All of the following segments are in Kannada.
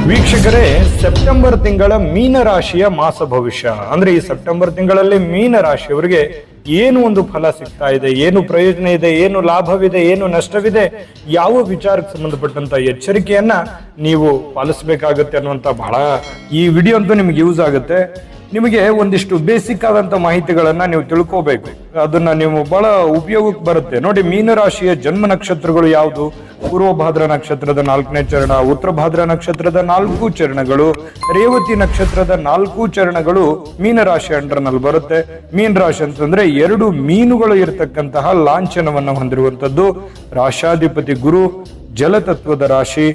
ವೀಕ್ಷಕರೇ, ಸೆಪ್ಟೆಂಬರ್ ತಿಂಗಳ ಮೀನ ರಾಶಿಯ ಮಾಸ ಭವಿಷ್ಯ ಅಂದ್ರೆ ಈ ಸೆಪ್ಟೆಂಬರ್ ತಿಂಗಳಲ್ಲಿ ಮೀನ ರಾಶಿಯವರಿಗೆ ಏನು ಒಂದು ಫಲ ಸಿಗ್ತಾ ಇದೆ, ಏನು ಪ್ರಯೋಜನ ಇದೆ, ಏನು ಲಾಭವಿದೆ, ಏನು ನಷ್ಟವಿದೆ, ಯಾವ ವಿಚಾರಕ್ಕೆ ಸಂಬಂಧಪಟ್ಟಂತ ಎಚ್ಚರಿಕೆಯನ್ನ ನೀವು ಪಾಲಿಸಬೇಕಾಗುತ್ತೆ ಅನ್ನುವಂತ ಬಹಳ ಈ ವಿಡಿಯೋ ಅಂತೂ ನಿಮ್ಗೆ ಯೂಸ್ ಆಗುತ್ತೆ. ನಿಮಗೆ ಒಂದಿಷ್ಟು ಬೇಸಿಕ್ ಆದಂತ ಮಾಹಿತಿಗಳನ್ನ ನೀವು ತಿಳ್ಕೋಬೇಕು. ಅದನ್ನ ನೀವು ಬಹಳ ಉಪಯೋಗಕ್ಕೆ ಬರುತ್ತೆ. ನೋಡಿ, ಮೀನರಾಶಿಯ ಜನ್ಮ ನಕ್ಷತ್ರಗಳು ಯಾವುದು? ಪೂರ್ವ ಭಾದ್ರ ನಕ್ಷತ್ರದ 4ನೇ ಚರಣ, ಉತ್ತರ ಭಾದ್ರ ನಕ್ಷತ್ರದ 4 ಚರಣಗಳು, ರೇವತಿ ನಕ್ಷತ್ರದ 4 ಚರಣಗಳು ಮೀನರಾಶಿ ಅಂಡರ್ನಲ್ಲಿ ಬರುತ್ತೆ. ಮೀನ ರಾಶಿ ಅಂತಂದ್ರೆ 2 ಮೀನುಗಳು ಇರತಕ್ಕಂತಹ ಲಾಂಛನವನ್ನು ಹೊಂದಿರುವಂತದ್ದು. ರಾಶಾಧಿಪತಿ ಗುರು, ಜಲತತ್ವದ ರಾಶಿ.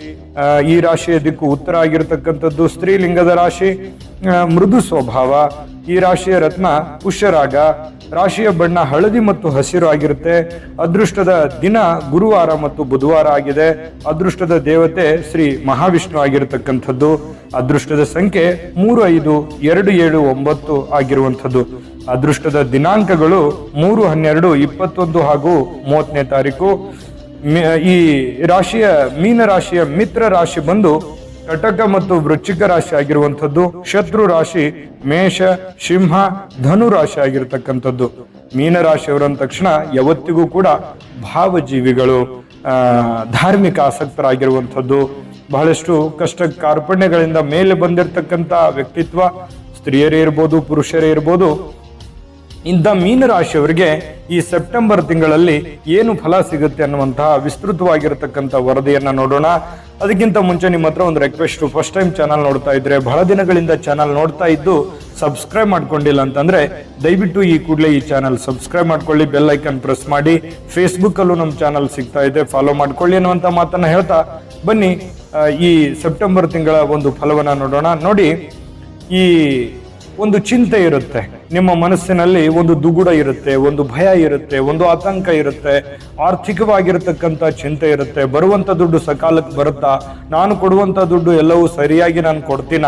ಈ ರಾಶಿಯ ದಿಕ್ಕು ಉತ್ತರ ಆಗಿರತಕ್ಕಂಥದ್ದು. ಸ್ತ್ರೀಲಿಂಗದ ರಾಶಿ, ಮೃದು ಸ್ವಭಾವ. ಈ ರಾಶಿಯ ರತ್ನ ಪುಷ್ಯರಾಗ. ರಾಶಿಯ ಬಣ್ಣ ಹಳದಿ ಮತ್ತು ಹಸಿರು ಆಗಿರುತ್ತೆ. ಅದೃಷ್ಟದ ದಿನ ಗುರುವಾರ ಮತ್ತು ಬುಧವಾರ ಆಗಿದೆ. ಅದೃಷ್ಟದ ದೇವತೆ ಶ್ರೀ ಮಹಾವಿಷ್ಣು ಆಗಿರತಕ್ಕಂಥದ್ದು. ಅದೃಷ್ಟದ ಸಂಖ್ಯೆ 3, 5, 2, 7, 9 ಆಗಿರುವಂಥದ್ದು. ಅದೃಷ್ಟದ ದಿನಾಂಕಗಳು 3, 12, 21 ಹಾಗೂ 30ನೇ ತಾರೀಕು. ಈ ರಾಶಿಯ ಮೀನ ರಾಶಿಯ ಮಿತ್ರ ರಾಶಿ ಬಂದು ಕಟಕ ಮತ್ತು ವೃಶ್ಚಿಕ ರಾಶಿ ಆಗಿರುವಂಥದ್ದು. ಶತ್ರು ರಾಶಿ ಮೇಷ, ಸಿಂಹ, ಧನು ರಾಶಿ ಆಗಿರತಕ್ಕಂಥದ್ದು. ಮೀನ ರಾಶಿಯವರಂದ ತಕ್ಷಣ ಯಾವತ್ತಿಗೂ ಕೂಡ ಭಾವಜೀವಿಗಳು, ಧಾರ್ಮಿಕ ಆಸಕ್ತರಾಗಿರುವಂಥದ್ದು. ಬಹಳಷ್ಟು ಕಷ್ಟ ಕಾರ್ಪಣ್ಯಗಳಿಂದ ಮೇಲೆ ಬಂದಿರತಕ್ಕಂಥ ವ್ಯಕ್ತಿತ್ವ. ಸ್ತ್ರೀಯರೇ ಇರ್ಬೋದು, ಪುರುಷರೇ ಇರ್ಬೋದು. ಇಂಥ ಮೀನರಾಶಿಯವರಿಗೆ ಈ ಸೆಪ್ಟೆಂಬರ್ ತಿಂಗಳಲ್ಲಿ ಏನು ಫಲ ಸಿಗುತ್ತೆ ಅನ್ನುವಂತಹ ವಿಸ್ತೃತವಾಗಿರತಕ್ಕಂಥ ವರದಿಯನ್ನ ನೋಡೋಣ. ಅದಕ್ಕಿಂತ ಮುಂಚೆ ನಿಮ್ಮ ಹತ್ರ ಒಂದು ರಿಕ್ವೆಸ್ಟ್. ಫಸ್ಟ್ ಟೈಮ್ ಚಾನಲ್ ನೋಡ್ತಾ ಇದ್ರೆ, ಬಹಳ ದಿನಗಳಿಂದ ಚಾನಲ್ ನೋಡ್ತಾ ಇದ್ದು ಸಬ್ಸ್ಕ್ರೈಬ್ ಮಾಡ್ಕೊಂಡಿಲ್ಲ ಅಂತಂದ್ರೆ ದಯವಿಟ್ಟು ಈ ಕೂಡಲೇ ಈ ಚಾನಲ್ ಸಬ್ಸ್ಕ್ರೈಬ್ ಮಾಡ್ಕೊಳ್ಳಿ, ಬೆಲ್ ಐಕನ್ ಪ್ರೆಸ್ ಮಾಡಿ. ಫೇಸ್ಬುಕ್ ಅಲ್ಲೂ ನಮ್ಮ ಚಾನಲ್ ಸಿಗ್ತಾ ಇದೆ, ಫಾಲೋ ಮಾಡ್ಕೊಳ್ಳಿ ಅನ್ನುವಂತ ಮಾತನ್ನ ಹೇಳ್ತಾ ಬನ್ನಿ ಈ ಸೆಪ್ಟೆಂಬರ್ ತಿಂಗಳ ಒಂದು ಫಲವನ್ನ ನೋಡೋಣ. ನೋಡಿ, ಈ ಒಂದು ಚಿಂತೆ ಇರುತ್ತೆ ನಿಮ್ಮ ಮನಸ್ಸಿನಲ್ಲಿ, ಒಂದು ದುಗುಡ ಇರುತ್ತೆ, ಒಂದು ಭಯ ಇರುತ್ತೆ, ಒಂದು ಆತಂಕ ಇರುತ್ತೆ, ಆರ್ಥಿಕವಾಗಿರತಕ್ಕಂಥ ಚಿಂತೆ ಇರುತ್ತೆ. ಬರುವಂತ ದುಡ್ಡು ಸಕಾಲಕ್ಕೆ ಬರುತ್ತಾ? ನಾನು ಕೊಡುವಂತ ದುಡ್ಡು ಎಲ್ಲವೂ ಸರಿಯಾಗಿ ನಾನು ಕೊಡ್ತೀನ?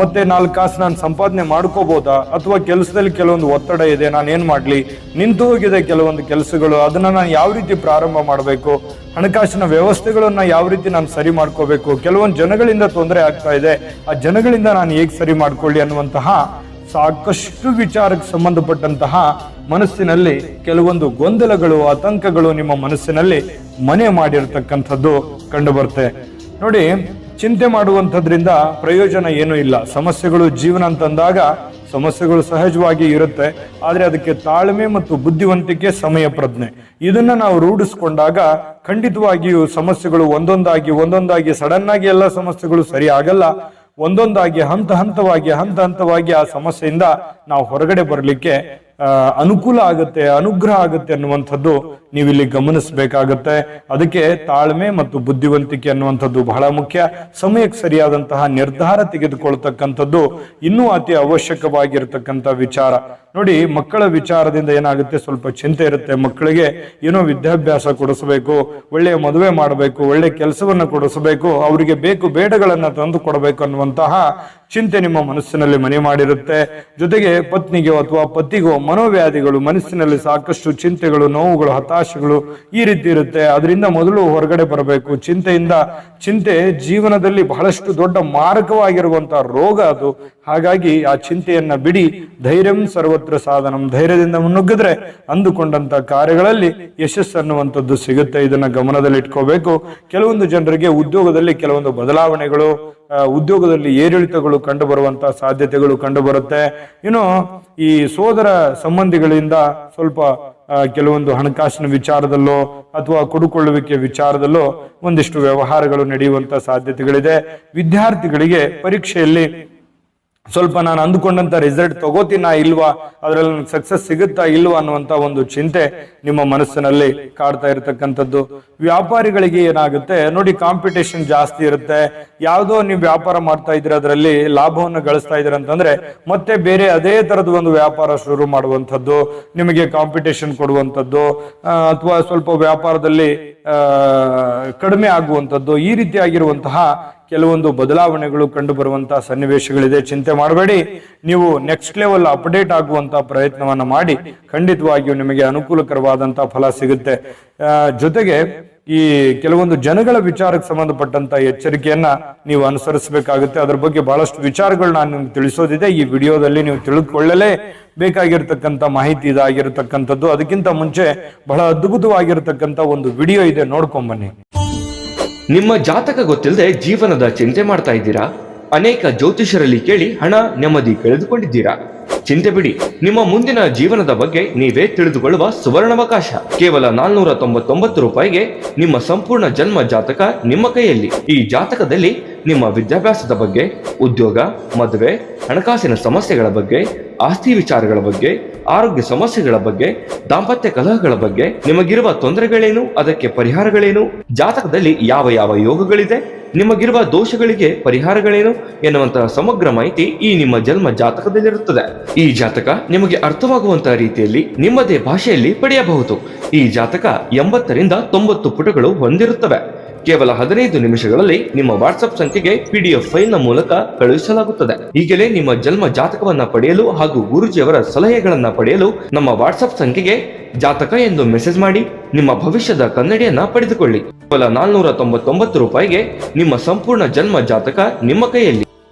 ಮತ್ತೆ 4 ಕಾಸು ನಾನು ಸಂಪಾದನೆ ಮಾಡ್ಕೋಬಹುದಾ? ಅಥವಾ ಕೆಲಸದಲ್ಲಿ ಕೆಲವೊಂದು ಒತ್ತಡ ಇದೆ, ನಾನು ಏನ್ ಮಾಡ್ಲಿ? ನಿಂತು ಹೋಗಿದೆ ಕೆಲವೊಂದು ಕೆಲಸಗಳು, ಅದನ್ನ ನಾನು ಯಾವ ರೀತಿ ಪ್ರಾರಂಭ ಮಾಡಬೇಕು? ಹಣಕಾಸಿನ ವ್ಯವಸ್ಥೆಗಳನ್ನ ಯಾವ ರೀತಿ ನಾನು ಸರಿ ಮಾಡ್ಕೋಬೇಕು? ಕೆಲವೊಂದು ಜನಗಳಿಂದ ತೊಂದರೆ ಆಗ್ತಾ ಇದೆ, ಆ ಜನಗಳಿಂದ ನಾನು ಹೇಗೆ ಸರಿ ಮಾಡ್ಕೊಳ್ಳಿ ಅನ್ನುವಂತಹ ಸಾಕಷ್ಟು ವಿಚಾರಕ್ಕೆ ಸಂಬಂಧಪಟ್ಟಂತಹ ಮನಸ್ಸಿನಲ್ಲಿ ಕೆಲವೊಂದು ಗೊಂದಲಗಳು, ಆತಂಕಗಳು ನಿಮ್ಮ ಮನಸ್ಸಿನಲ್ಲಿ ಮನೆ ಮಾಡಿರ್ತಕ್ಕಂಥದ್ದು ಕಂಡು ಬರುತ್ತೆ. ನೋಡಿ, ಚಿಂತೆ ಮಾಡುವಂಥದ್ರಿಂದ ಪ್ರಯೋಜನ ಏನೂ ಇಲ್ಲ. ಸಮಸ್ಯೆಗಳು ಜೀವನ ಅಂತಂದಾಗ ಸಮಸ್ಯೆಗಳು ಸಹಜವಾಗಿ ಇರುತ್ತೆ. ಆದ್ರೆ ಅದಕ್ಕೆ ತಾಳ್ಮೆ ಮತ್ತು ಬುದ್ಧಿವಂತಿಕೆ, ಸಮಯ ಪ್ರಜ್ಞೆ ಇದನ್ನ ನಾವು ರೂಢಿಸ್ಕೊಂಡಾಗ ಖಂಡಿತವಾಗಿಯೂ ಸಮಸ್ಯೆಗಳು ಒಂದೊಂದಾಗಿ ಸಡನ್ ಆಗಿ ಎಲ್ಲ ಸಮಸ್ಯೆಗಳು ಸರಿ ಆಗಲ್ಲ. ಒಂದೊಂದಾಗಿ ಹಂತ ಹಂತವಾಗಿ ಆ ಸಮಸ್ಯೆಯಿಂದ ನಾವು ಹೊರಗಡೆ ಬರಲಿಕ್ಕೆ ಅನುಕೂಲ ಆಗುತ್ತೆ, ಅನುಗ್ರಹ ಆಗುತ್ತೆ ಅನ್ನುವಂಥದ್ದು ನೀವಿಲ್ಲಿ ಗಮನಿಸಬೇಕಾಗತ್ತೆ. ಅದಕ್ಕೆ ತಾಳ್ಮೆ ಮತ್ತು ಬುದ್ಧಿವಂತಿಕೆ ಅನ್ನುವಂಥದ್ದು ಬಹಳ ಮುಖ್ಯ. ಸಮಯಕ್ಕೆ ಸರಿಯಾದಂತಹ ನಿರ್ಧಾರ ತೆಗೆದುಕೊಳ್ತಕ್ಕಂಥದ್ದು ಇನ್ನೂ ಅತಿ ಅವಶ್ಯಕವಾಗಿರ್ತಕ್ಕಂಥ ವಿಚಾರ. ನೋಡಿ, ಮಕ್ಕಳ ವಿಚಾರದಿಂದ ಏನಾಗುತ್ತೆ, ಸ್ವಲ್ಪ ಚಿಂತೆ ಇರುತ್ತೆ. ಮಕ್ಕಳಿಗೆ ಏನೋ ವಿದ್ಯಾಭ್ಯಾಸ ಕೊಡಿಸಬೇಕು, ಒಳ್ಳೆಯ ಮದುವೆ ಮಾಡಬೇಕು, ಒಳ್ಳೆ ಕೆಲಸವನ್ನ ಕೊಡಿಸಬೇಕು, ಅವರಿಗೆ ಬೇಕು ಬೇಡಗಳನ್ನ ತಂದು ಕೊಡಬೇಕು ಅನ್ನುವಂತಹ ಚಿಂತೆ ನಿಮ್ಮ ಮನಸ್ಸಿನಲ್ಲಿ ಮನೆ ಮಾಡಿರುತ್ತೆ. ಜೊತೆಗೆ ಪತ್ನಿಗೋ ಅಥವಾ ಪತಿಗೋ ಮನೋವ್ಯಾಧಿಗಳು, ಮನಸ್ಸಿನಲ್ಲಿ ಸಾಕಷ್ಟು ಚಿಂತೆಗಳು, ನೋವುಗಳು, ಹತಾಶೆಗಳು ಈ ರೀತಿ ಇರುತ್ತೆ. ಅದರಿಂದ ಮೊದಲು ಹೊರಗಡೆ ಬರಬೇಕು. ಚಿಂತೆ ಜೀವನದಲ್ಲಿ ಬಹಳಷ್ಟು ದೊಡ್ಡ ಮಾರಕವಾಗಿರುವಂತಹ ರೋಗ ಅದು. ಹಾಗಾಗಿ ಆ ಚಿಂತೆಯನ್ನ ಬಿಡಿ. ಧೈರ್ಯಂ ಸರ್ವತ್ರ ಸಾಧನಂ. ಧೈರ್ಯದಿಂದ ಮುನ್ನುಗ್ಗಿದ್ರೆ ಅಂದುಕೊಂಡಂತ ಕಾರ್ಯಗಳಲ್ಲಿ ಯಶಸ್ಸು ಅನ್ನುವಂಥದ್ದು ಸಿಗುತ್ತೆ. ಇದನ್ನ ಗಮನದಲ್ಲಿ ಇಟ್ಕೋಬೇಕು. ಕೆಲವೊಂದು ಜನರಿಗೆ ಉದ್ಯೋಗದಲ್ಲಿ ಕೆಲವೊಂದು ಬದಲಾವಣೆಗಳು, ಉದ್ಯೋಗದಲ್ಲಿ ಏರಿಳಿತಗಳು ಕಂಡು ಬರುವಂತಹ ಸಾಧ್ಯತೆಗಳು ಕಂಡು ಬರುತ್ತೆ. ಇನ್ನು ಈ ಸೋದರ ಸಂಬಂಧಿಗಳಿಂದ ಸ್ವಲ್ಪ ಕೆಲವೊಂದು ಹಣಕಾಸಿನ ವಿಚಾರದಲ್ಲೋ ಅಥವಾ ಕೊಡುಕೊಳ್ಳುವಿಕೆ ವಿಚಾರದಲ್ಲೋ ಒಂದಿಷ್ಟು ವ್ಯವಹಾರಗಳು ನಡೆಯುವಂತ ಸಾಧ್ಯತೆಗಳಿದೆ. ವಿದ್ಯಾರ್ಥಿಗಳಿಗೆ ಪರೀಕ್ಷೆಯಲ್ಲಿ ಸ್ವಲ್ಪ ನಾನು ಅಂದುಕೊಂಡಂತ ರಿಸಲ್ಟ್ ತಗೋತೀನಾ ಇಲ್ವಾ, ಅದ್ರಲ್ಲಿ ನನಗೆ ಸಕ್ಸಸ್ ಸಿಗುತ್ತಾ ಇಲ್ವಾ ಅನ್ನುವಂತ ಒಂದು ಚಿಂತೆ ನಿಮ್ಮ ಮನಸ್ಸಿನಲ್ಲಿ ಕಾಡ್ತಾ ಇರತಕ್ಕಂಥದ್ದು. ವ್ಯಾಪಾರಿಗಳಿಗೆ ಏನಾಗುತ್ತೆ ನೋಡಿ, ಕಾಂಪಿಟೇಷನ್ ಜಾಸ್ತಿ ಇರುತ್ತೆ. ಯಾವುದೋ ನೀವು ವ್ಯಾಪಾರ ಮಾಡ್ತಾ ಇದ್ರೆ ಅದರಲ್ಲಿ ಲಾಭವನ್ನು ಗಳಿಸ್ತಾ ಇದ್ದೀರ ಅಂತಂದ್ರೆ ಮತ್ತೆ ಬೇರೆ ಅದೇ ತರದ ಒಂದು ವ್ಯಾಪಾರ ಶುರು ಮಾಡುವಂಥದ್ದು, ನಿಮಗೆ ಕಾಂಪಿಟೇಷನ್ ಕೊಡುವಂಥದ್ದು, ಅಥವಾ ಸ್ವಲ್ಪ ವ್ಯಾಪಾರದಲ್ಲಿ ಕಡಿಮೆ ಆಗುವಂಥದ್ದು, ಈ ರೀತಿಯಾಗಿರುವಂತಹ ಕೆಲವೊಂದು ಬದಲಾವಣೆಗಳು ಕಂಡು ಬರುವಂತಹ ಸನ್ನಿವೇಶಗಳಿದೆ. ಚಿಂತೆ ಮಾಡಬೇಡಿ. ನೀವು ನೆಕ್ಸ್ಟ್ ಲೆವೆಲ್ ಅಪ್ಡೇಟ್ ಆಗುವಂತಹ ಪ್ರಯತ್ನವನ್ನ ಮಾಡಿ ಖಂಡಿತವಾಗಿಯೂ ನಿಮಗೆ ಅನುಕೂಲಕರವಾದಂತಹ ಫಲ ಸಿಗುತ್ತೆ. ಜೊತೆಗೆ ಈ ಕೆಲವೊಂದು ಜನಗಳ ವಿಚಾರಕ್ಕೆ ಸಂಬಂಧಪಟ್ಟಂತ ಎಚ್ಚರಿಕೆಯನ್ನ ನೀವು ಅನುಸರಿಸಬೇಕಾಗುತ್ತೆ. ಅದರ ಬಗ್ಗೆ ಬಹಳಷ್ಟು ವಿಚಾರಗಳು ನಾನು ನಿಮ್ಗೆ ತಿಳಿಸೋದಿದೆ. ಈ ವಿಡಿಯೋದಲ್ಲಿ ನೀವು ತಿಳಿದುಕೊಳ್ಳಲೇ ಬೇಕಾಗಿರ್ತಕ್ಕಂಥ ಮಾಹಿತಿ ಇದಾಗಿರ್ತಕ್ಕಂಥದ್ದು. ಅದಕ್ಕಿಂತ ಮುಂಚೆ ಬಹಳ ಅದ್ಭುತವಾಗಿರ್ತಕ್ಕಂಥ ಒಂದು ವಿಡಿಯೋ ಇದೆ, ನೋಡ್ಕೊಂಬನ್ನಿ. ನಿಮ್ಮ ಜಾತಕ ಗೊತ್ತಿಲ್ಲದೆ ಜೀವನದ ಚಿಂತೆ ಮಾಡ್ತಾ ಇದ್ದೀರಾ? ಅನೇಕ ಜ್ಯೋತಿಷರಲ್ಲಿ ಕೇಳಿ ಹಣ ನೆಮ್ಮದಿ ಕಳೆದುಕೊಂಡಿದ್ದೀರಾ? ಚಿಂತೆ ಬಿಡಿ, ನಿಮ್ಮ ಮುಂದಿನ ಜೀವನದ ಬಗ್ಗೆ ನೀವೇ ತಿಳಿದುಕೊಳ್ಳುವ ಸುವರ್ಣಾವಕಾಶ. ಕೇವಲ 499 ರೂಪಾಯಿಗೆ ನಿಮ್ಮ ಸಂಪೂರ್ಣ ಜನ್ಮ ಜಾತಕ ನಿಮ್ಮ ಕೈಯಲ್ಲಿ. ಈ ಜಾತಕದಲ್ಲಿ ನಿಮ್ಮ ವಿದ್ಯಾಭ್ಯಾಸದ ಬಗ್ಗೆ, ಉದ್ಯೋಗ, ಮದುವೆ, ಹಣಕಾಸಿನ ಸಮಸ್ಯೆಗಳ ಬಗ್ಗೆ, ಆಸ್ತಿ ವಿಚಾರಗಳ ಬಗ್ಗೆ, ಆರೋಗ್ಯ ಸಮಸ್ಯೆಗಳ ಬಗ್ಗೆ, ದಾಂಪತ್ಯ ಕಲಹಗಳ ಬಗ್ಗೆ, ನಿಮಗಿರುವ ತೊಂದರೆಗಳೇನು, ಅದಕ್ಕೆ ಪರಿಹಾರಗಳೇನು, ಜಾತಕದಲ್ಲಿ ಯಾವ ಯಾವ ಯೋಗಗಳಿದೆ, ನಿಮಗಿರುವ ದೋಷಗಳಿಗೆ ಪರಿಹಾರಗಳೇನು ಎನ್ನುವಂತಹ ಸಮಗ್ರ ಮಾಹಿತಿ ಈ ನಿಮ್ಮ ಜನ್ಮ ಜಾತಕದಲ್ಲಿರುತ್ತದೆ. ಈ ಜಾತಕ ನಿಮಗೆ ಅರ್ಥವಾಗುವಂತಹ ರೀತಿಯಲ್ಲಿ ನಿಮ್ಮದೇ ಭಾಷೆಯಲ್ಲಿ ಪಡೆಯಬಹುದು. ಈ ಜಾತಕ 80ರಿಂದ 90 ಪುಟಗಳು ಹೊಂದಿರುತ್ತವೆ. ಕೇವಲ 15 ನಿಮಿಷಗಳಲ್ಲಿ ನಿಮ್ಮ ವಾಟ್ಸ್ಆಪ್ ಸಂಖ್ಯೆಗೆ PDF ಫೈಲ್ ನ ಮೂಲಕ ಕಳುಹಿಸಲಾಗುತ್ತದೆ. ಈಗಲೇ ನಿಮ್ಮ ಜನ್ಮ ಜಾತಕವನ್ನ ಪಡೆಯಲು ಹಾಗೂ ಗುರುಜಿಯವರ ಸಲಹೆಗಳನ್ನ ಪಡೆಯಲು ನಮ್ಮ ವಾಟ್ಸ್ಆಪ್ ಸಂಖ್ಯೆಗೆ ಜಾತಕ ಎಂದು ಮೆಸೇಜ್ ಮಾಡಿ ನಿಮ್ಮ ಭವಿಷ್ಯದ ಕನ್ನಡಿಯನ್ನ ಪಡೆದುಕೊಳ್ಳಿ. ಕೇವಲ 499 ರೂಪಾಯಿಗೆ ನಿಮ್ಮ ಸಂಪೂರ್ಣ ಜನ್ಮ ಜಾತಕ ನಿಮ್ಮ ಕೈಯಲ್ಲಿ.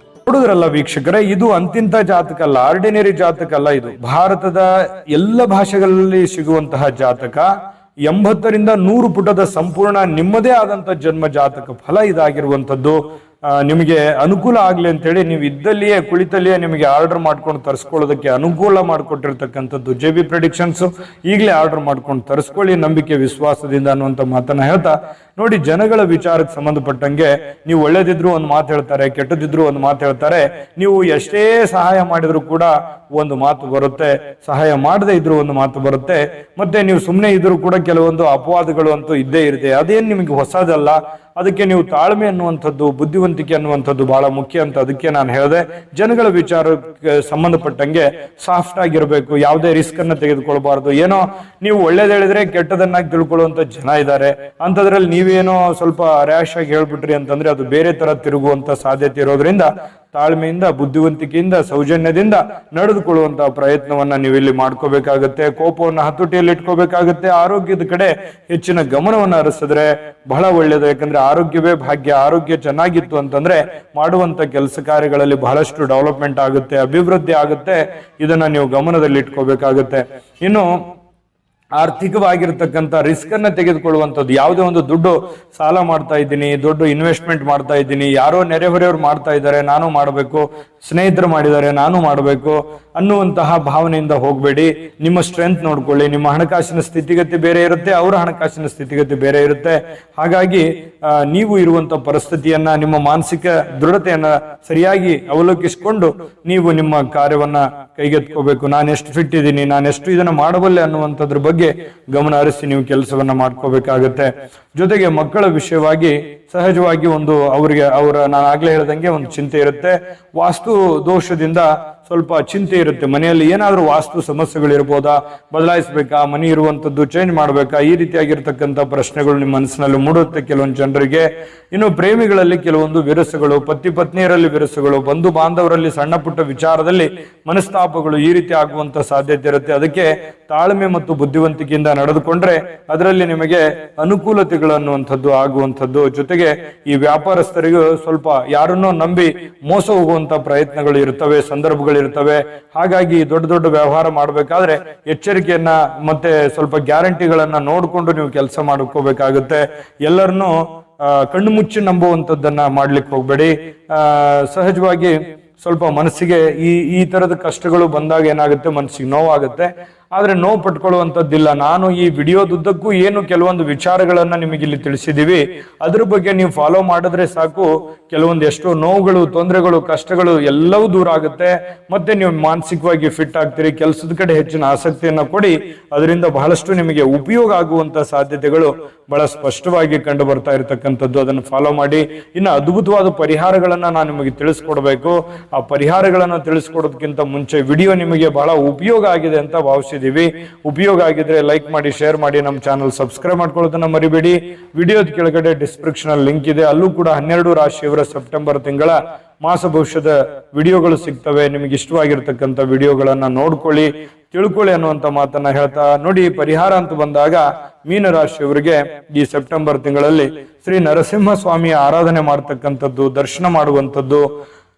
ನೋಡುದ್ರಲ್ಲ ವೀಕ್ಷಕರೇ, ಇದು ಅಂತಿಂತ ಜಾತಕ ಅಲ್ಲ, ಆರ್ಡಿನರಿ ಜಾತಕ ಅಲ್ಲ. ಇದು ಭಾರತದ ಎಲ್ಲ ಭಾಷೆಗಳಲ್ಲಿ ಸಿಗುವಂತಹ ಜಾತಕ. 80ರಿಂದ 100 ಪುಟದ ಸಂಪೂರ್ಣ ನಿಮ್ಮದೇ ಆದಂತ ಜನ್ಮ ಜಾತಕ ಫಲ ಇದಾಗಿರುವಂತದ್ದು. ನಿಮಗೆ ಅನುಕೂಲ ಆಗ್ಲಿ ಅಂತೇಳಿ ನೀವು ಇದ್ದಲ್ಲಿಯೇ ಕುಳಿತಲ್ಲಿಯೇ ನಿಮಗೆ ಆರ್ಡರ್ ಮಾಡ್ಕೊಂಡು ತರಿಸ್ಕೊಳ್ಳೋದಕ್ಕೆ ಅನುಕೂಲ ಮಾಡಿಕೊಟ್ಟಿರ್ತಕ್ಕಂಥದ್ದು JB ಪ್ರೆಡಿಕ್ಷನ್ಸ್. ಈಗಲೇ ಆರ್ಡರ್ ಮಾಡ್ಕೊಂಡು ತರಿಸ್ಕೊಳ್ಳಿ ನಂಬಿಕೆ ವಿಶ್ವಾಸದಿಂದ ಅನ್ನುವಂಥ ಮಾತನ್ನ ಹೇಳ್ತಾ, ನೋಡಿ, ಜನಗಳ ವಿಚಾರಕ್ಕೆ ಸಂಬಂಧಪಟ್ಟಂಗೆ ನೀವು ಒಳ್ಳೇದಿದ್ರು ಒಂದು ಮಾತು ಹೇಳ್ತಾರೆ, ಕೆಟ್ಟದಿದ್ರು ಒಂದು ಮಾತು ಹೇಳ್ತಾರೆ. ನೀವು ಎಷ್ಟೇ ಸಹಾಯ ಮಾಡಿದ್ರು ಕೂಡ ಒಂದು ಮಾತು ಬರುತ್ತೆ, ಸಹಾಯ ಮಾಡದೇ ಇದ್ರು ಒಂದು ಮಾತು ಬರುತ್ತೆ. ಮತ್ತೆ ನೀವು ಸುಮ್ಮನೆ ಇದ್ರು ಕೂಡ ಕೆಲವೊಂದು ಅಪವಾದಗಳು ಅಂತೂ ಇದ್ದೇ ಇರುತ್ತೆ. ಅದೇನು ನಿಮಗೆ ಹೊಸದಲ್ಲ. ಅದಕ್ಕೆ ನೀವು ತಾಳ್ಮೆ ಅನ್ನುವಂಥದ್ದು, ಬುದ್ಧಿವಂತಿಕೆ ಅನ್ನುವಂಥದ್ದು ಬಹಳ ಮುಖ್ಯ ಅಂತ ಅದಕ್ಕೆ ನಾನು ಹೇಳಿದೆ. ಜನಗಳ ವಿಚಾರಕ್ಕೆ ಸಂಬಂಧಪಟ್ಟಂಗೆ ಸಾಫ್ಟ್ ಆಗಿರ್ಬೇಕು, ಯಾವುದೇ ರಿಸ್ಕ್ ಅನ್ನ ತೆಗೆದುಕೊಳ್ಬಾರ್ದು. ಏನೋ ನೀವು ಒಳ್ಳೇದು ಹೇಳಿದ್ರೆ ಕೆಟ್ಟದನ್ನಾಗಿ ತಿಳ್ಕೊಳ್ಳುವಂತ ಜನ ಇದ್ದಾರೆ. ಅಂತದ್ರಲ್ಲಿ ನೀವೇನೋ ಸ್ವಲ್ಪ ರ್ಯಾಶ್ ಆಗಿ ಹೇಳ್ಬಿಟ್ರಿ ಅಂತಂದ್ರೆ ಅದು ಬೇರೆ ತರ ತಿರುಗುವಂತ ಸಾಧ್ಯತೆ ಇರೋದ್ರಿಂದ ತಾಳ್ಮೆಯಿಂದ, ಬುದ್ಧಿವಂತಿಕೆಯಿಂದ, ಸೌಜನ್ಯದಿಂದ ನಡೆದುಕೊಳ್ಳುವಂತಹ ಪ್ರಯತ್ನವನ್ನ ನೀವು ಇಲ್ಲಿ ಮಾಡ್ಕೋಬೇಕಾಗತ್ತೆ. ಕೋಪವನ್ನು ಹತೋಟಿಯಲ್ಲಿ ಇಟ್ಕೋಬೇಕಾಗತ್ತೆ. ಆರೋಗ್ಯದ ಕಡೆ ಹೆಚ್ಚಿನ ಗಮನವನ್ನು ಹರಿಸಿದ್ರೆ ಬಹಳ ಒಳ್ಳೆಯದು. ಯಾಕಂದ್ರೆ ಆರೋಗ್ಯವೇ ಭಾಗ್ಯ. ಆರೋಗ್ಯ ಚೆನ್ನಾಗಿತ್ತು ಅಂತಂದ್ರೆ ಮಾಡುವಂತ ಕೆಲಸ ಕಾರ್ಯಗಳಲ್ಲಿ ಬಹಳಷ್ಟು ಡೆವಲಪ್ಮೆಂಟ್ ಆಗುತ್ತೆ, ಅಭಿವೃದ್ಧಿ ಆಗುತ್ತೆ. ಇದನ್ನ ನೀವು ಗಮನದಲ್ಲಿ ಇಟ್ಕೋಬೇಕಾಗತ್ತೆ. ಇನ್ನು ಆರ್ಥಿಕವಾಗಿರ್ತಕ್ಕಂಥ ರಿಸ್ಕ್ ಅನ್ನ ತೆಗೆದುಕೊಳ್ಳುವಂಥದ್ದು. ಯಾವುದೇ ಒಂದು ದುಡ್ಡು ಸಾಲ ಮಾಡ್ತಾ ಇದ್ದೀನಿ, ದೊಡ್ಡ ಇನ್ವೆಸ್ಟ್ಮೆಂಟ್ ಮಾಡ್ತಾ ಇದ್ದೀನಿ, ಯಾರೋ ನೆರೆಹೊರೆಯವರು ಮಾಡ್ತಾ ಇದ್ದಾರೆ ನಾನು ಮಾಡಬೇಕು, ಸ್ನೇಹಿತರು ಮಾಡಿದ್ದಾರೆ ನಾನು ಮಾಡಬೇಕು ಅನ್ನುವಂತಹ ಭಾವನೆಯಿಂದ ಹೋಗಬೇಡಿ. ನಿಮ್ಮ ಸ್ಟ್ರೆಂತ್ ನೋಡ್ಕೊಳ್ಳಿ. ನಿಮ್ಮ ಹಣಕಾಸಿನ ಸ್ಥಿತಿಗತಿ ಬೇರೆ ಇರುತ್ತೆ, ಅವರ ಹಣಕಾಸಿನ ಸ್ಥಿತಿಗತಿ ಬೇರೆ ಇರುತ್ತೆ. ಹಾಗಾಗಿ ನೀವು ಇರುವಂತ ಪರಿಸ್ಥಿತಿಯನ್ನ, ನಿಮ್ಮ ಮಾನಸಿಕ ದೃಢತೆಯನ್ನ ಸರಿಯಾಗಿ ಅವಲೋಕಿಸಿಕೊಂಡು ನೀವು ನಿಮ್ಮ ಕಾರ್ಯವನ್ನ ಕೈಗೆತ್ಕೋಬೇಕು. ನಾನು ಎಷ್ಟು ಫಿಟ್ ಇದ್ದೀನಿ, ನಾನು ಎಷ್ಟು ಇದನ್ನ ಮಾಡಬಲ್ಲೆ ಅನ್ನುವಂಥದ್ರ ಬಗ್ಗೆ ಗಮನ ಹರಿಸಿ ನೀವು ಕೆಲಸವನ್ನ ಮಾಡ್ಕೋಬೇಕಾಗತ್ತೆ. ಜೊತೆಗೆ ಮಕ್ಕಳ ವಿಷಯವಾಗಿ ಸಹಜವಾಗಿ ನಾನು ಆಗ್ಲೇ ಹೇಳ್ದಂಗೆ ಒಂದು ಚಿಂತೆ ಇರುತ್ತೆ. ವಾಸ್ತು ದೋಷದಿಂದ ಸ್ವಲ್ಪ ಚಿಂತೆ ಇರುತ್ತೆ. ಮನೆಯಲ್ಲಿ ಏನಾದ್ರೂ ವಾಸ್ತು ಸಮಸ್ಯೆಗಳಿರ್ಬೋದಾ, ಬದಲಾಯಿಸಬೇಕಾ, ಮನೆ ಇರುವಂತದ್ದು ಚೇಂಜ್ ಮಾಡ್ಬೇಕಾ, ಈ ರೀತಿಯಾಗಿರ್ತಕ್ಕಂಥ ಪ್ರಶ್ನೆಗಳು ನಿಮ್ಮ ಮನಸ್ಸಿನಲ್ಲಿ ಮೂಡುತ್ತೆ ಕೆಲವೊಂದು ಜನರಿಗೆ. ಇನ್ನು ಪ್ರೇಮಿಗಳಲ್ಲಿ ಕೆಲವೊಂದು ವಿರಸಗಳು, ಪತಿ ಪತ್ನಿಯರಲ್ಲಿ ವಿರಸಗಳು, ಬಂಧು ಬಾಂಧವರಲ್ಲಿ ಸಣ್ಣ ಪುಟ್ಟ ವಿಚಾರದಲ್ಲಿ ಮನಸ್ತಾಪಗಳು ಈ ರೀತಿ ಆಗುವಂತ ಸಾಧ್ಯತೆ ಇರುತ್ತೆ. ಅದಕ್ಕೆ ತಾಳ್ಮೆ ಮತ್ತು ಬುದ್ಧಿವಂತಿಕೆಯಿಂದ ನಡೆದುಕೊಂಡ್ರೆ ಅದರಲ್ಲಿ ನಿಮಗೆ ಅನುಕೂಲತೆಗಳು ಅನ್ನುವಂಥದ್ದು ಆಗುವಂಥದ್ದು. ಜೊತೆಗೆ ಈ ವ್ಯಾಪಾರಸ್ಥರಿಗೂ ಸ್ವಲ್ಪ ಯಾರನ್ನೋ ನಂಬಿ ಮೋಸ ಹೋಗುವಂತ ಪ್ರಯತ್ನಗಳು ಇರ್ತವೆ, ಸಂದರ್ಭಗಳು ಇರ್ತವೆ. ಹಾಗಾಗಿ ದೊಡ್ಡ ದೊಡ್ಡ ವ್ಯವಹಾರ ಮಾಡಬೇಕಾದ್ರೆ ಎಚ್ಚರಿಕೆಯನ್ನ ಮತ್ತೆ ಸ್ವಲ್ಪ ಗ್ಯಾರಂಟಿಗಳನ್ನ ನೋಡ್ಕೊಂಡು ನೀವು ಕೆಲಸ ಮಾಡ್ಕೋಬೇಕಾಗುತ್ತೆ. ಎಲ್ಲರನ್ನೂ ಕಣ್ಣು ಮುಚ್ಚಿ ನಂಬುವಂಥದ್ದನ್ನ ಮಾಡ್ಲಿಕ್ಕೆ ಹೋಗ್ಬೇಡಿ. ಸಹಜವಾಗಿ ಸ್ವಲ್ಪ ಮನಸ್ಸಿಗೆ ಈ ತರದ ಕಷ್ಟಗಳು ಬಂದಾಗ ಏನಾಗುತ್ತೆ, ಮನಸ್ಸಿಗೆ ನೋವಾಗುತ್ತೆ. ಆದ್ರೆ ನೋವು ಪಟ್ಕೊಳ್ಳುವಂಥದ್ದಿಲ್ಲ. ನಾನು ಈ ವಿಡಿಯೋದುದ್ದಕ್ಕೂ ಏನು ಕೆಲವೊಂದು ವಿಚಾರಗಳನ್ನ ನಿಮಗೆ ಇಲ್ಲಿ ತಿಳಿಸಿದೀವಿ, ಅದ್ರ ಬಗ್ಗೆ ನೀವು ಫಾಲೋ ಮಾಡಿದ್ರೆ ಸಾಕು. ಕೆಲವೊಂದು ಎಷ್ಟೋ ನೋವುಗಳು, ತೊಂದರೆಗಳು, ಕಷ್ಟಗಳು ಎಲ್ಲವೂ ದೂರ ಆಗುತ್ತೆ. ಮತ್ತೆ ನೀವು ಮಾನಸಿಕವಾಗಿ ಫಿಟ್ ಆಗ್ತೀರಿ. ಕೆಲಸದ ಕಡೆ ಹೆಚ್ಚಿನ ಆಸಕ್ತಿಯನ್ನ ಕೊಡಿ. ಅದರಿಂದ ಬಹಳಷ್ಟು ನಿಮಗೆ ಉಪಯೋಗ ಆಗುವಂತ ಸಾಧ್ಯತೆಗಳು ಬಹಳ ಸ್ಪಷ್ಟವಾಗಿ ಕಂಡು ಬರ್ತಾ ಇರತಕ್ಕಂಥದ್ದು. ಅದನ್ನು ಫಾಲೋ ಮಾಡಿ. ಇನ್ನು ಅದ್ಭುತವಾದ ಪರಿಹಾರಗಳನ್ನ ನಾನು ನಿಮಗೆ ತಿಳಿಸ್ಕೊಡ್ಬೇಕು. ಆ ಪರಿಹಾರಗಳನ್ನ ತಿಳಿಸ್ಕೊಡೋದಕ್ಕಿಂತ ಮುಂಚೆ ವಿಡಿಯೋ ನಿಮಗೆ ಬಹಳ ಉಪಯೋಗ ಆಗಿದೆ ಅಂತ ಭಾವಿಸಿದೀವಿ. ಉಪಯೋಗ ಆಗಿದ್ರೆ ಲೈಕ್ ಮಾಡಿ, ಶೇರ್ ಮಾಡಿ, ನಮ್ಮ ಚಾನಲ್ ಸಬ್ಸ್ಕ್ರೈಬ್ ಮಾಡ್ಕೊಳ್ಳೋದನ್ನ ಮರಿಬೇಡಿ. ವಿಡಿಯೋದ ಕೆಳಗಡೆ ಡಿಸ್ಕ್ರಿಪ್ಷನ್ ಅಲ್ಲಿ ಲಿಂಕ್ ಇದೆ. ಅಲ್ಲೂ ಕೂಡ 12 ರಾಶಿಯವರ ಸೆಪ್ಟೆಂಬರ್ ತಿಂಗಳ ಮಾಸ ಭವಿಷ್ಯದ ವಿಡಿಯೋಗಳು ಸಿಗ್ತವೆ. ನಿಮಗೆ ಇಷ್ಟವಾಗಿರ್ತಕ್ಕಂಥ ವಿಡಿಯೋಗಳನ್ನ ನೋಡ್ಕೊಳ್ಳಿ. ತಿಳ್ಕೊಳ್ಳಿ ಅನ್ನುವಂತ ಮಾತನ್ನ ಹೇಳ್ತಾ ನೋಡಿ, ಪರಿಹಾರ ಅಂತ ಬಂದಾಗ ಮೀನರಾಶಿಯವರಿಗೆ ಈ ಸೆಪ್ಟೆಂಬರ್ ತಿಂಗಳಲ್ಲಿ ಶ್ರೀ ನರಸಿಂಹ ಸ್ವಾಮಿಯ ಆರಾಧನೆ ಮಾಡ್ತಕ್ಕಂಥದ್ದು, ದರ್ಶನ ಮಾಡುವಂಥದ್ದು,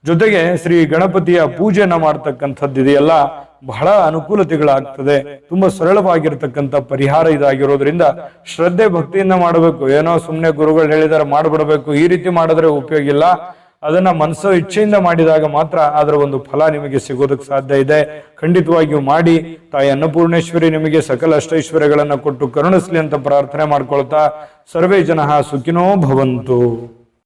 ಜೊತೆಗೆ ಶ್ರೀ ಗಣಪತಿಯ ಪೂಜೆಯನ್ನ ಮಾಡ್ತಕ್ಕಂಥದ್ದು ಇದೆಯಲ್ಲ ಬಹಳ ಅನುಕೂಲತೆಗಳಾಗ್ತದೆ. ತುಂಬಾ ಸರಳವಾಗಿರ್ತಕ್ಕಂಥ ಪರಿಹಾರ ಇದಾಗಿರೋದ್ರಿಂದ ಶ್ರದ್ಧೆ ಭಕ್ತಿಯಿಂದ ಮಾಡಬೇಕು. ಏನೋ ಸುಮ್ಮನೆ ಗುರುಗಳು ಹೇಳಿದಾರೆ ಮಾಡ್ಬಿಡ್ಬೇಕು, ಈ ರೀತಿ ಮಾಡಿದ್ರೆ ಉಪಯೋಗ ಇಲ್ಲ. ಅದನ್ನ ಮನಸ್ಸು ಇಚ್ಛೆಯಿಂದ ಮಾಡಿದಾಗ ಮಾತ್ರ ಅದರ ಒಂದು ಫಲ ನಿಮಗೆ ಸಿಗೋದಕ್ಕೆ ಸಾಧ್ಯ ಇದೆ. ಖಂಡಿತವಾಗಿಯೂ ಮಾಡಿ. ತಾಯಿ ಅನ್ನಪೂರ್ಣೇಶ್ವರಿ ನಿಮಗೆ ಸಕಲ ಅಷ್ಟೈಶ್ವರ್ಯಗಳನ್ನ ಕೊಟ್ಟು ಕರುಣಿಸ್ಲಿ ಅಂತ ಪ್ರಾರ್ಥನೆ ಮಾಡ್ಕೊಳ್ತಾ ಸರ್ವೇ ಜನಃ ಸುಖಿನೋ ಭವಂತು.